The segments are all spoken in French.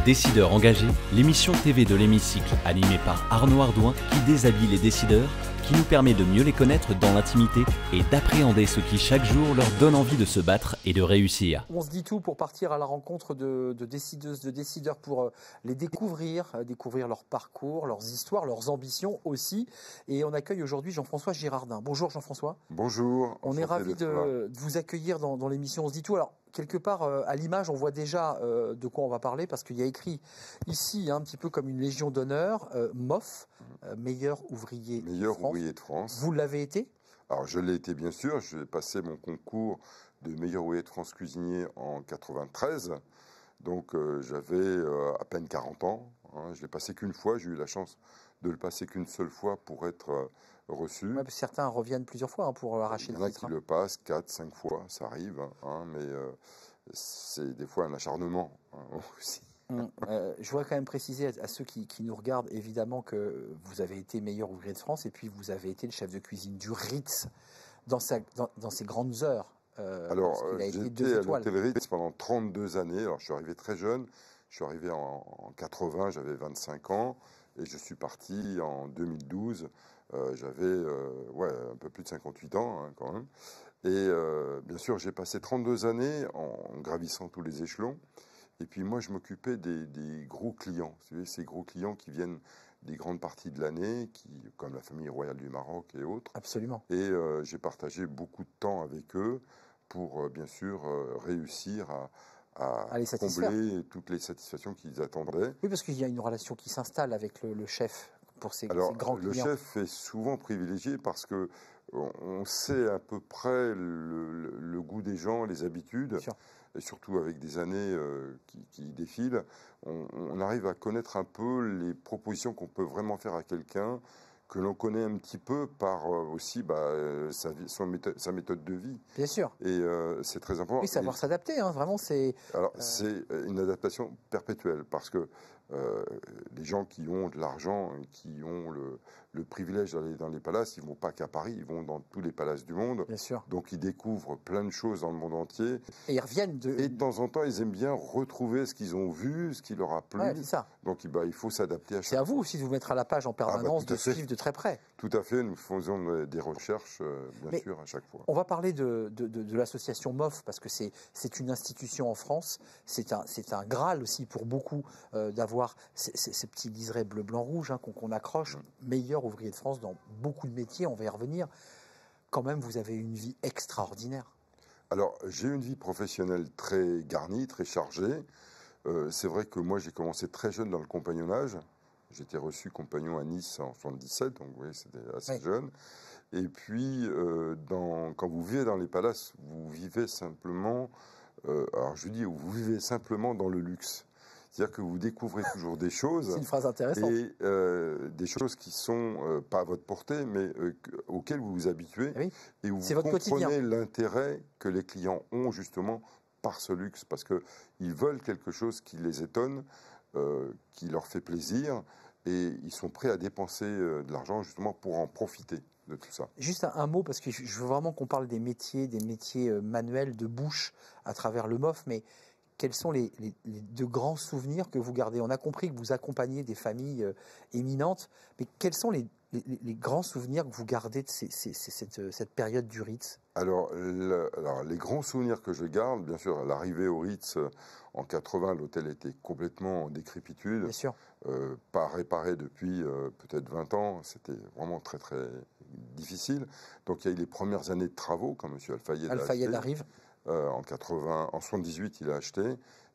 Décideurs engagés, l'émission TV de l'Hémicycle animée par Arnaud Ardouin qui déshabille les décideurs, qui nous permet de mieux les connaître dans l'intimité et d'appréhender ce qui chaque jour leur donne envie de se battre et de réussir. On se dit tout pour partir à la rencontre de décideuses, de décideurs pour les découvrir leur parcours, leurs histoires, leurs ambitions aussi. Et on accueille aujourd'hui Jean-François Girardin. Bonjour Jean-François. Bonjour. On est ravis de vous accueillir dans l'émission On se dit tout. Alors, quelque part, à l'image, on voit déjà de quoi on va parler parce qu'il y a écrit ici, un petit peu comme une légion d'honneur, MOF, meilleur ouvrier de France. Vous l'avez été ? Alors, je l'ai été, bien sûr. J'ai passé mon concours de meilleur ouvrier de France cuisinier en 93. Donc, j'avais à peine 40 ans. Hein. Je l'ai passé qu'une fois. J'ai eu la chance de le passer qu'une seule fois pour être reçu. Ouais, certains reviennent plusieurs fois pour arracher le titre. Il y en a qui le passent 4, 5 fois. Ça arrive. Hein, mais c'est des fois un acharnement aussi. Je voudrais quand même préciser à ceux qui nous regardent, évidemment, que vous avez été meilleur ouvrier de France et puis vous avez été le chef de cuisine du Ritz dans ses grandes heures. Alors, j'étais à l'hôtel Ritz pendant 32 années. Alors, je suis arrivé très jeune. Je suis arrivé en 80, j'avais 25 ans. Et je suis parti en 2012. J'avais un peu plus de 58 ans, hein, quand même. Et bien sûr, j'ai passé 32 années en gravissant tous les échelons. Et puis moi, je m'occupais des gros clients. Vous savez, ces gros clients qui viennent des grandes parties de l'année, comme la famille royale du Maroc et autres. Absolument. Et j'ai partagé beaucoup de temps avec eux pour, bien sûr, réussir à combler toutes les satisfactions qu'ils attendaient. Oui, parce qu'il y a une relation qui s'installe avec le chef pour ces grands clients. Le chef est souvent privilégié parce que on sait à peu près le goût des gens, les habitudes. Bien sûr. Et surtout avec des années qui défilent, on arrive à connaître un peu les propositions qu'on peut vraiment faire à quelqu'un, que l'on connaît un petit peu par aussi sa méthode de vie. Bien sûr. Et c'est très important. Oui, savoir s'adapter, hein, vraiment, c'est... Alors, c'est une adaptation perpétuelle, parce que les gens qui ont de l'argent, qui ont le privilège d'aller dans les palaces, ils ne vont pas qu'à Paris, ils vont dans tous les palaces du monde. Bien sûr. Donc, ils découvrent plein de choses dans le monde entier. Et ils reviennent Et de temps en temps, ils aiment bien retrouver ce qu'ils ont vu, ce qui leur a plu. Ouais, c'est ça. Donc, il faut s'adapter à chaque C'est à vous aussi de vous mettre à la page en permanence, de suivre de très près. Tout à fait. Nous faisons des recherches, bien sûr, à chaque fois. On va parler de l'association MOF, parce que c'est une institution en France. C'est un Graal aussi pour beaucoup d'avoir ces petits liserés bleu, blanc, rouge qu'on accroche. Meilleur ouvrier de France dans beaucoup de métiers, on va y revenir. Quand même, vous avez une vie extraordinaire. Alors, j'ai une vie professionnelle très garnie, très chargée. C'est vrai que moi, j'ai commencé très jeune dans le compagnonnage. J'étais reçu compagnon à Nice en 77, donc vous voyez, c'était assez jeune. Et puis, quand vous vivez dans les palaces, vous vivez simplement, alors je dis, vous vivez simplement dans le luxe. C'est-à-dire que vous découvrez toujours des choses. C'est une phrase intéressante. Et des choses qui sont pas à votre portée, mais auxquelles vous vous habituez. Oui. Et vous votre comprenez l'intérêt que les clients ont justement par ce luxe. Parce qu'ils veulent quelque chose qui les étonne, qui leur fait plaisir. Et ils sont prêts à dépenser de l'argent justement pour en profiter de tout ça. Juste un mot, parce que je veux vraiment qu'on parle des métiers manuels de bouche à travers le MOF, mais quels sont les deux grands souvenirs que vous gardez? On a compris que vous accompagnez des familles éminentes, mais quels sont les grands souvenirs que vous gardez de cette période du Ritz? Alors, les grands souvenirs que je garde, bien sûr, à l'arrivée au Ritz en 80, l'hôtel était complètement en décrépitude. Bien sûr. Pas réparé depuis peut-être 20 ans. C'était vraiment très, très difficile. Donc, il y a eu les premières années de travaux, quand M. Al-Fayed arrive. En 78, il a acheté.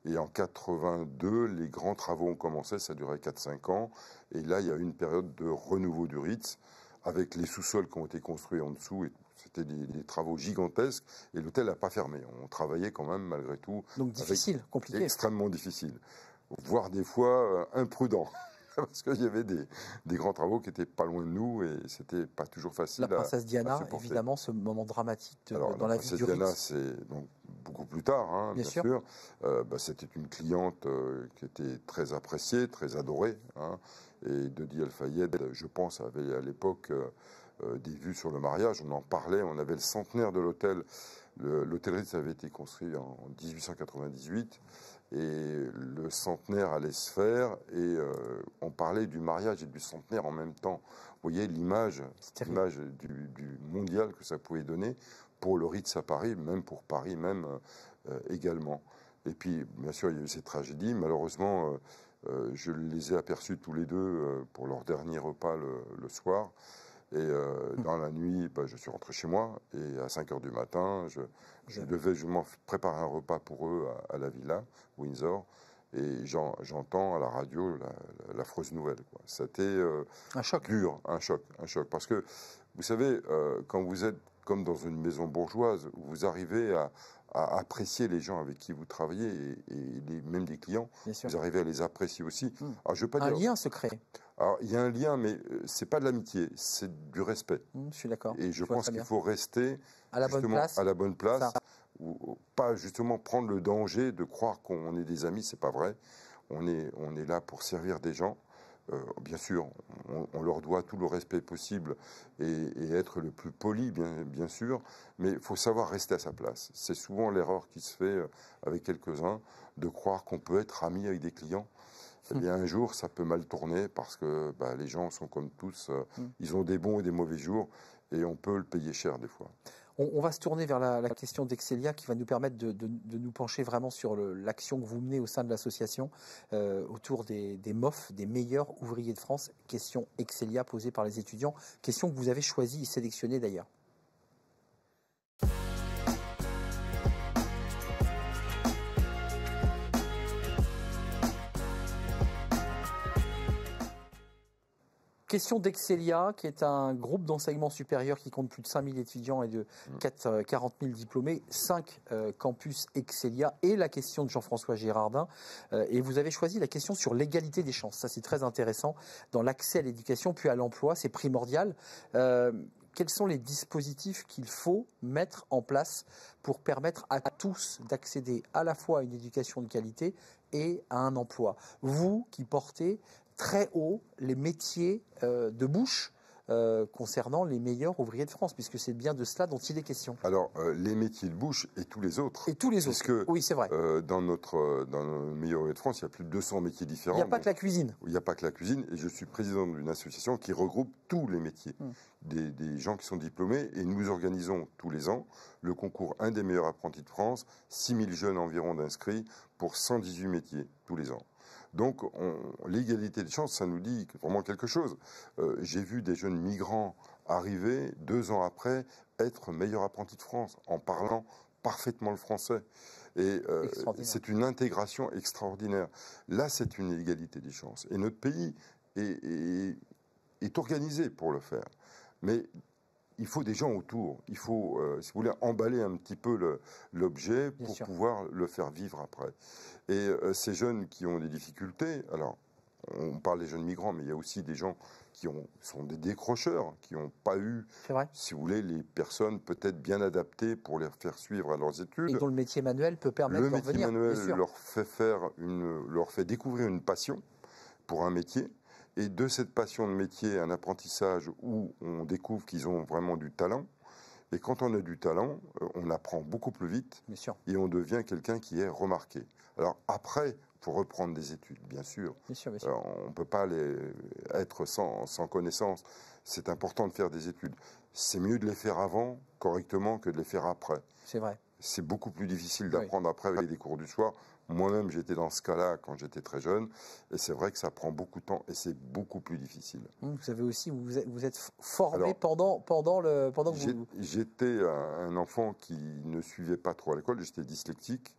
Et en 82, les grands travaux ont commencé. Ça durait 4-5 ans. Et là, il y a eu une période de renouveau du Ritz, avec les sous-sols qui ont été construits en dessous. C'était des travaux gigantesques. Et l'hôtel n'a pas fermé. On travaillait quand même, malgré tout. Donc difficile, compliqué. Extrêmement difficile. Voire des fois imprudent. Parce qu'il y avait des grands travaux qui n'étaient pas loin de nous et c'était pas toujours facile. La princesse Diana, évidemment, ce moment dramatique dans la vie du Ritz. La princesse Diana, c'est donc beaucoup plus tard, hein, bien sûr. C'était une cliente qui était très appréciée, très adorée. Hein, et Dodi Al-Fayed, je pense, avait à l'époque des vues sur le mariage. On en parlait, on avait le centenaire de l'hôtel. L'hôtel Ritz avait été construit en 1898 et le centenaire allait se faire et on parlait du mariage et du centenaire en même temps. Vous voyez l'image du mondial que ça pouvait donner pour le Ritz à Paris, même pour Paris même également. Et puis, bien sûr, il y a eu ces tragédies. Malheureusement, je les ai aperçus tous les deux pour leur dernier repas le soir. Et dans la nuit, je suis rentré chez moi et à 5 h du matin, je m'en préparer un repas pour eux à la villa Windsor et j'entends à la radio l'affreuse nouvelle. C'était un choc. Dur, un choc. Parce que, vous savez, quand vous êtes comme dans une maison bourgeoise, où vous arrivez à apprécier les gens avec qui vous travaillez et même des clients, vous arrivez à les apprécier aussi. Alors, je veux pas dire... lien se crée. Alors, il y a un lien, mais c'est pas de l'amitié, c'est du respect. Je suis d'accord. Et je pense qu'il faut rester à la bonne place, ou pas justement prendre le danger de croire qu'on est des amis, c'est pas vrai. On est là pour servir des gens. Bien sûr, on leur doit tout le respect possible et être le plus poli, bien sûr, mais il faut savoir rester à sa place. C'est souvent l'erreur qui se fait avec quelques-uns, de croire qu'on peut être ami avec des clients. Eh bien, un jour, ça peut mal tourner parce que les gens sont comme tous, ils ont des bons et des mauvais jours et on peut le payer cher des fois. On va se tourner vers la question d'Excelia qui va nous permettre de nous pencher vraiment sur l'action que vous menez au sein de l'association autour des MOF, des meilleurs ouvriers de France. Question Excelia posée par les étudiants, question que vous avez choisie et sélectionnée d'ailleurs. Question d'Excelia, qui est un groupe d'enseignement supérieur qui compte plus de 5000 étudiants et de 40 000 diplômés, 5 campus Excelia, et la question de Jean-François Girardin. Et vous avez choisi la question sur l'égalité des chances. Ça, c'est très intéressant. Dans l'accès à l'éducation, puis à l'emploi, c'est primordial. Quels sont les dispositifs qu'il faut mettre en place pour permettre à tous d'accéder à la fois à une éducation de qualité et à un emploi? Vous qui portez très haut les métiers de bouche concernant les meilleurs ouvriers de France, puisque c'est bien de cela dont il est question. Alors, les métiers de bouche et tous les autres. Et tous les autres, oui, c'est vrai. Dans nos meilleurs ouvriers de France, il y a plus de 200 métiers différents. Il n'y a pas que la cuisine. Il n'y a pas que la cuisine, et je suis président d'une association qui regroupe tous les métiers, des gens qui sont diplômés, et nous organisons tous les ans le concours Un des meilleurs apprentis de France, 6000 jeunes environ d'inscrits pour 118 métiers tous les ans. Donc, l'égalité des chances, ça nous dit vraiment quelque chose. J'ai vu des jeunes migrants arriver 2 ans après être meilleurs apprentis de France en parlant parfaitement le français. Et c'est une intégration extraordinaire. Là, c'est une égalité des chances. Et notre pays est organisé pour le faire. Mais il faut des gens autour. Il faut, si vous voulez, emballer un petit peu l'objet pour pouvoir le faire vivre après. Et ces jeunes qui ont des difficultés, alors on parle des jeunes migrants, mais il y a aussi des gens qui sont des décrocheurs, qui n'ont pas eu, si vous voulez, les personnes peut-être bien adaptées pour les faire suivre à leurs études. Et dont le métier manuel peut permettre de revenir. Le métier manuel leur fait découvrir une passion pour un métier. Et de cette passion de métier, un apprentissage où on découvre qu'ils ont vraiment du talent. Et quand on a du talent, on apprend beaucoup plus vite et on devient quelqu'un qui est remarqué. Alors après, il faut reprendre des études, bien sûr. On ne peut pas être sans connaissance. C'est important de faire des études. C'est mieux de les faire avant, correctement, que de les faire après. C'est vrai. C'est beaucoup plus difficile d'apprendre après avec des cours du soir. Moi-même, j'étais dans ce cas-là quand j'étais très jeune, et c'est vrai que ça prend beaucoup de temps et c'est beaucoup plus difficile. Vous savez aussi, vous êtes formé pendant que vous... J'étais un enfant qui ne suivait pas trop à l'école, j'étais dyslexique.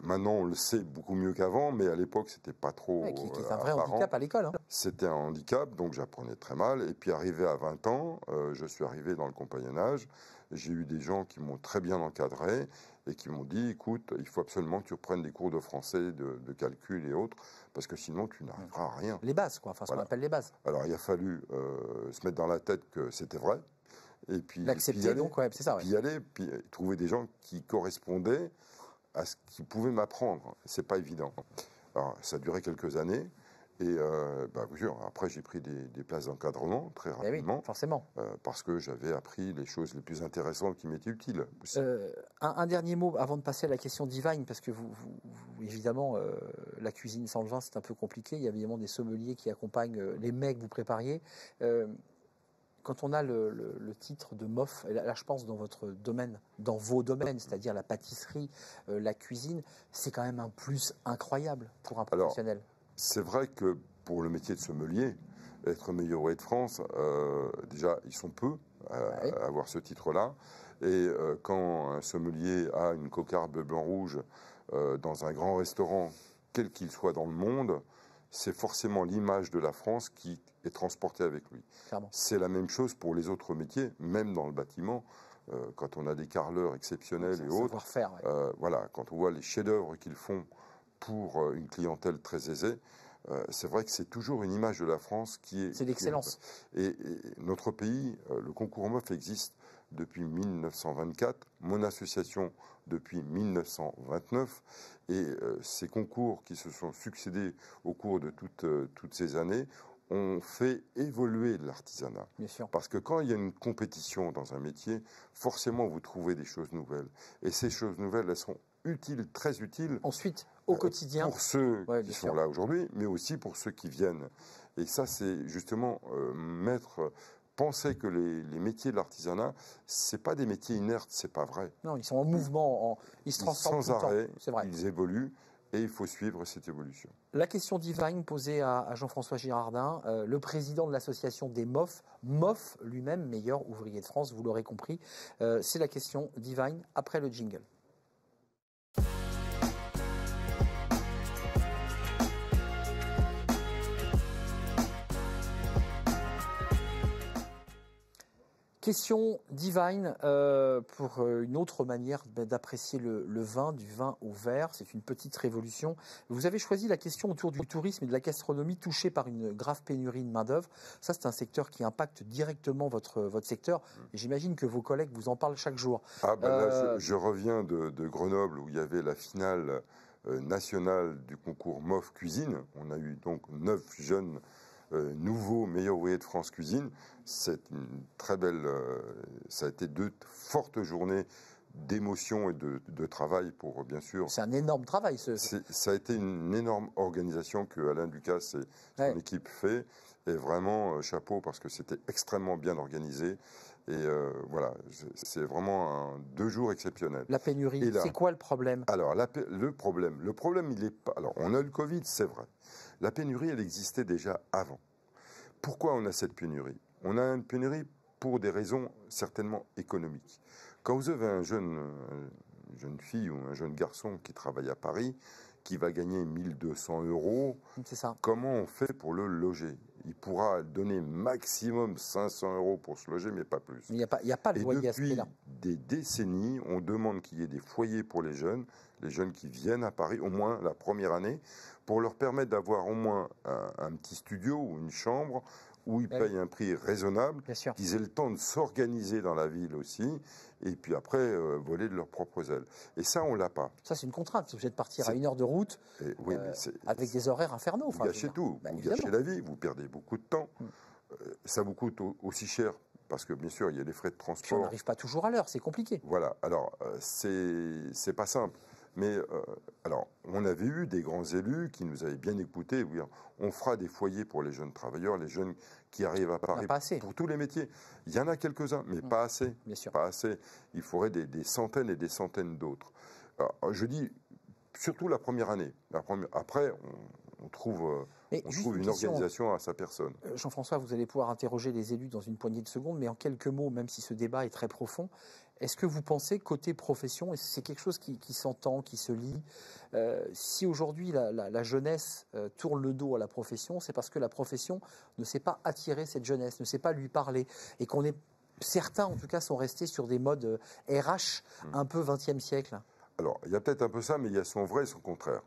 Maintenant, on le sait beaucoup mieux qu'avant, mais à l'époque, c'était pas trop qui est un vrai handicap à l'école. C'était un handicap, donc j'apprenais très mal. Et puis, arrivé à 20 ans, je suis arrivé dans le compagnonnage. J'ai eu des gens qui m'ont très bien encadré et qui m'ont dit, écoute, il faut absolument que tu reprennes des cours de français, de calcul et autres, parce que sinon, tu n'arriveras à rien. Les bases, quoi. Enfin, ce qu'on appelle les bases. Alors, il a fallu se mettre dans la tête que c'était vrai. Et puis, l'accepter, donc, c'est ça. Puis y aller, puis trouver des gens qui correspondaient à ce qu'ils pouvaient m'apprendre. C'est pas évident. Alors, ça a duré quelques années. Et après, j'ai pris des places d'encadrement très rapidement. Oui, forcément. Parce que j'avais appris les choses les plus intéressantes qui m'étaient utiles. Un dernier mot avant de passer à la question divine, parce que évidemment, la cuisine sans le vin, c'est un peu compliqué. Il y a évidemment des sommeliers qui accompagnent les mets que vous prépariez. Quand on a le titre de MOF, et là je pense dans votre domaine, dans vos domaines, c'est-à-dire la pâtisserie, la cuisine, c'est quand même un plus incroyable pour un professionnel. Alors, c'est vrai que pour le métier de sommelier, être meilleur ouvrier de France, déjà ils sont peu à avoir ce titre-là. Et quand un sommelier a une cocarde blanc-rouge dans un grand restaurant, quel qu'il soit dans le monde, c'est forcément l'image de la France qui est transportée avec lui. C'est la même chose pour les autres métiers, même dans le bâtiment. Quand on a des carreleurs exceptionnels et autres, voilà, quand on voit les chefs-d'œuvre qu'ils font pour une clientèle très aisée, c'est vrai que c'est toujours une image de la France qui est... C'est l'excellence. Et notre pays, le concours MOF existe depuis 1924, mon association depuis 1929, et ces concours qui se sont succédés au cours de toutes ces années ont fait évoluer l'artisanat. Parce que quand il y a une compétition dans un métier, forcément vous trouvez des choses nouvelles. Et ces choses nouvelles, elles sont utiles, très utiles. Ensuite, au quotidien. Pour ceux qui sont là aujourd'hui, mais aussi pour ceux qui viennent. Et ça, c'est justement penser que les métiers de l'artisanat, c'est pas des métiers inertes, c'est pas vrai. Non, ils sont en mouvement, ils se transforment sans arrêt, c'est vrai. Ils évoluent et il faut suivre cette évolution. La question divine posée à Jean-François Girardin, le président de l'association des MOF, MOF lui-même, meilleur ouvrier de France, vous l'aurez compris, c'est la question divine après le jingle. Question divine pour une autre manière d'apprécier le vin, du vin au verre. C'est une petite révolution. Vous avez choisi la question autour du tourisme et de la gastronomie touchée par une grave pénurie de main-d'œuvre. Ça, c'est un secteur qui impacte directement votre secteur. J'imagine que vos collègues vous en parlent chaque jour. Là, je reviens de Grenoble où il y avait la finale nationale du concours MOF Cuisine. On a eu donc 9 jeunes nouveau meilleur ouvrier de France cuisine. C'est une très belle. Ça a été 2 fortes journées d'émotion et de travail pour, bien sûr. C'est un énorme travail. Ça a été une énorme organisation que Alain Ducasse et son équipe fait. Et vraiment, chapeau, parce que c'était extrêmement bien organisé. Et voilà, c'est vraiment 2 jours exceptionnels. La pénurie, c'est quoi le problème? Alors, le problème, il est pas. Alors, on a le Covid, c'est vrai. La pénurie, elle existait déjà avant. Pourquoi on a cette pénurie? On a une pénurie pour des raisons certainement économiques. Quand vous avez une jeune fille ou un jeune garçon qui travaille à Paris, qui va gagner 1 200 €, comment on fait pour le loger? Il pourra donner maximum 500 € pour se loger, mais pas plus. Il n'y a pas de loyer à ce prix-là. Depuis des décennies, on demande qu'il y ait des foyers pour les jeunes qui viennent à Paris, au moins la première année, pour leur permettre d'avoir au moins un petit studio ou une chambre où ils payent un prix raisonnable, qu'ils aient le temps de s'organiser dans la ville aussi, et puis après voler de leurs propres ailes. Et ça, on l'a pas. Ça, c'est une contrainte. Vous êtes partir à 1 heure de route, avec des horaires infernaux. Vous gâchez tout. Vous gâchez la vie, vous perdez beaucoup de temps. Ça vous coûte aussi cher, parce que bien sûr, il y a des frais de transport. Puis on n'arrive pas toujours à l'heure, c'est compliqué. Voilà, alors c'est pas simple. Mais alors, on avait eu des grands élus qui nous avaient bien écoutés. Oui, on fera des foyers pour les jeunes travailleurs, les jeunes qui arrivent à Paris pour tous les métiers. Il y en a quelques-uns, mais pas assez. Bien sûr. Pas assez. Il faudrait des centaines et des centaines d'autres. Je dis surtout la première année. Après, on trouve une organisation à sa personne. Jean-François, vous allez pouvoir interroger les élus dans une poignée de secondes, mais en quelques mots, même si ce débat est très profond, est-ce que vous pensez, côté profession, et c'est quelque chose qui s'entend, qui se lit, si aujourd'hui la jeunesse tourne le dos à la profession, c'est parce que la profession ne sait pas attirer cette jeunesse, ne sait pas lui parler, et qu'on est certains, en tout cas, sont restés sur des modes RH un peu 20e siècle? Alors, il y a peut-être un peu ça, mais il y a son vrai et son contraire.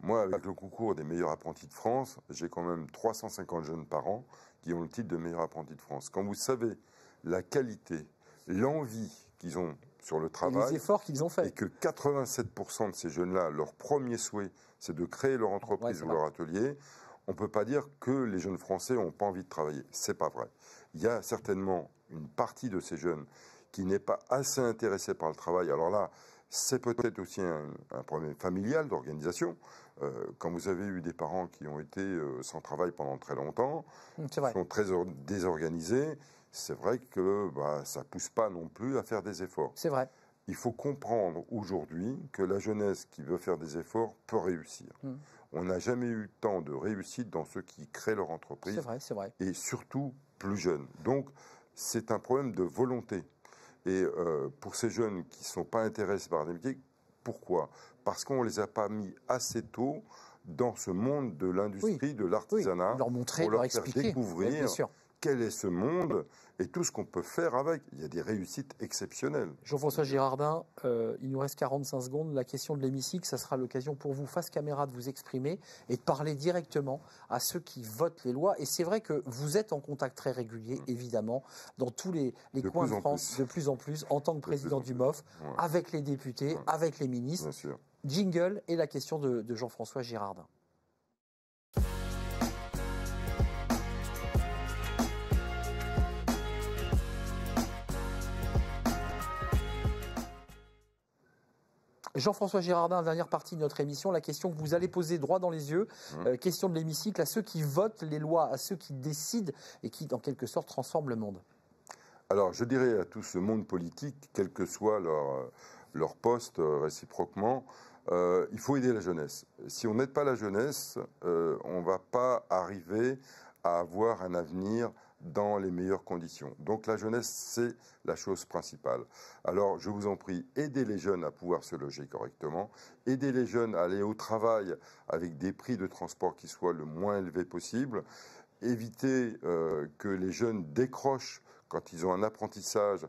Moi, avec le concours des meilleurs apprentis de France, j'ai quand même 350 jeunes par an qui ont le titre de meilleur apprenti de France. Quand vous savez la qualité, l'envie qu'ils ont sur le travail, et les efforts qu'ils ont faits, et que 87% de ces jeunes-là, leur premier souhait, c'est de créer leur entreprise ou leur atelier, on ne peut pas dire que les jeunes Français n'ont pas envie de travailler. C'est pas vrai. Il y a certainement une partie de ces jeunes qui n'est pas assez intéressée par le travail. Alors là, c'est peut-être aussi un problème familial, d'organisation. Quand vous avez eu des parents qui ont été sans travail pendant très longtemps, qui sont très désorganisés, c'est vrai que ça ne pousse pas non plus à faire des efforts. C'est vrai. Il faut comprendre aujourd'hui que la jeunesse qui veut faire des efforts peut réussir. On n'a jamais eu tant de réussite dans ceux qui créent leur entreprise. C'est vrai, c'est vrai. Et surtout plus jeunes. Donc, c'est un problème de volonté. Et pour ces jeunes qui ne sont pas intéressés par des métiers, pourquoi? Parce qu'on ne les a pas mis assez tôt dans ce monde de l'industrie, de l'artisanat, leur montrer, pour leur expliquer. faire découvrir quel est ce monde et tout ce qu'on peut faire avec. Il y a des réussites exceptionnelles. Jean-François Girardin, il nous reste 45 secondes. La question de l'hémicycle, ça sera l'occasion pour vous, face caméra, de vous exprimer et de parler directement à ceux qui votent les lois. Et c'est vrai que vous êtes en contact très régulier, évidemment, dans tous les coins de France, de plus en plus, en tant que président du MOF, avec les députés, avec les ministres. Bien sûr. Jingle et la question de Jean-François Girardin. Jean-François Girardin, dernière partie de notre émission, la question que vous allez poser droit dans les yeux, question de l'hémicycle, à ceux qui votent les lois, à ceux qui décident et qui, en quelque sorte, transforment le monde. Alors, je dirais à tout ce monde politique, quel que soit leur poste réciproquement, il faut aider la jeunesse. Si on n'aide pas la jeunesse, on ne va pas arriver à avoir un avenir dans les meilleures conditions. Donc la jeunesse, c'est la chose principale. Alors, je vous en prie, aidez les jeunes à pouvoir se loger correctement, aidez les jeunes à aller au travail avec des prix de transport qui soient le moins élevés possible, évitez que les jeunes décrochent quand ils ont un apprentissage.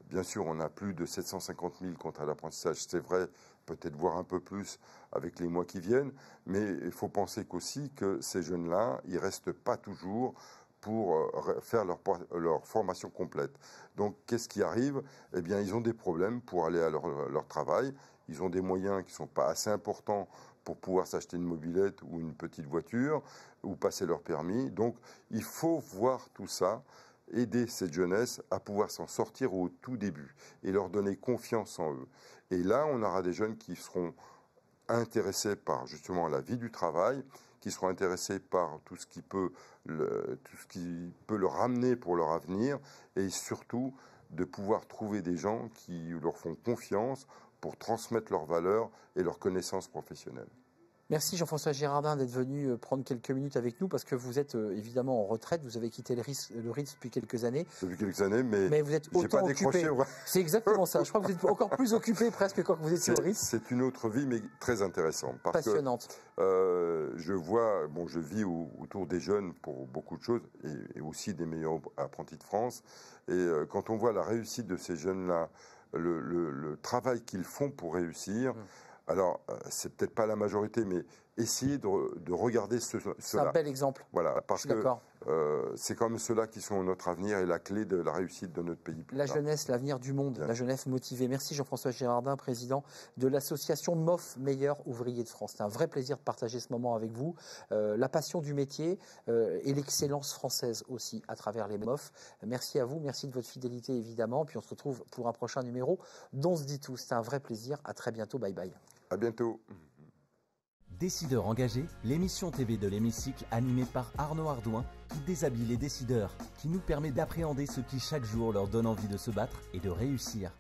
Bien sûr, on a plus de 750 000 contre l'apprentissage, c'est vrai, peut-être voir un peu plus avec les mois qui viennent, mais il faut penser qu'aussi que ces jeunes-là, ils ne restent pas toujours pour faire leur formation complète. Donc, qu'est-ce qui arrive? Eh bien, ils ont des problèmes pour aller à leur travail. Ils ont des moyens qui ne sont pas assez importants pour pouvoir s'acheter une mobilette ou une petite voiture ou passer leur permis. Donc, il faut voir tout ça, aider cette jeunesse à pouvoir s'en sortir au tout début et leur donner confiance en eux. Et là, on aura des jeunes qui seront intéressés par justement la vie du travail, qui seront intéressés par tout ce qui peut leur ramener pour leur avenir, et surtout de pouvoir trouver des gens qui leur font confiance pour transmettre leurs valeurs et leurs connaissances professionnelles. Merci Jean-François Girardin d'être venu prendre quelques minutes avec nous, parce que vous êtes évidemment en retraite, vous avez quitté le RIS depuis quelques années. Depuis quelques années, mais vous êtes autant occupé. C'est exactement ça, je crois que vous êtes encore plus occupé presque quand vous étiez au RIS. C'est une autre vie, mais très intéressante. Passionnante. Je vis autour des jeunes pour beaucoup de choses, et aussi des meilleurs apprentis de France. Et quand on voit la réussite de ces jeunes-là, le travail qu'ils font pour réussir, alors, c'est peut-être pas la majorité, mais essayez de regarder cela. C'est un bel exemple. Voilà, parce que c'est quand même ceux-là qui sont notre avenir et la clé de la réussite de notre pays. La jeunesse, l'avenir du monde, la jeunesse motivée. Merci Jean-François Girardin, président de l'association MOF, Meilleurs Ouvriers de France. C'est un vrai plaisir de partager ce moment avec vous. La passion du métier et l'excellence française aussi à travers les MOF. Merci à vous, merci de votre fidélité évidemment. Puis on se retrouve pour un prochain numéro d'On se dit tout. C'était un vrai plaisir. À très bientôt. Bye bye. À bientôt. Décideurs engagés, l'émission TV de l'hémicycle animée par Arnaud Ardouin qui déshabille les décideurs, qui nous permet d'appréhender ce qui chaque jour leur donne envie de se battre et de réussir.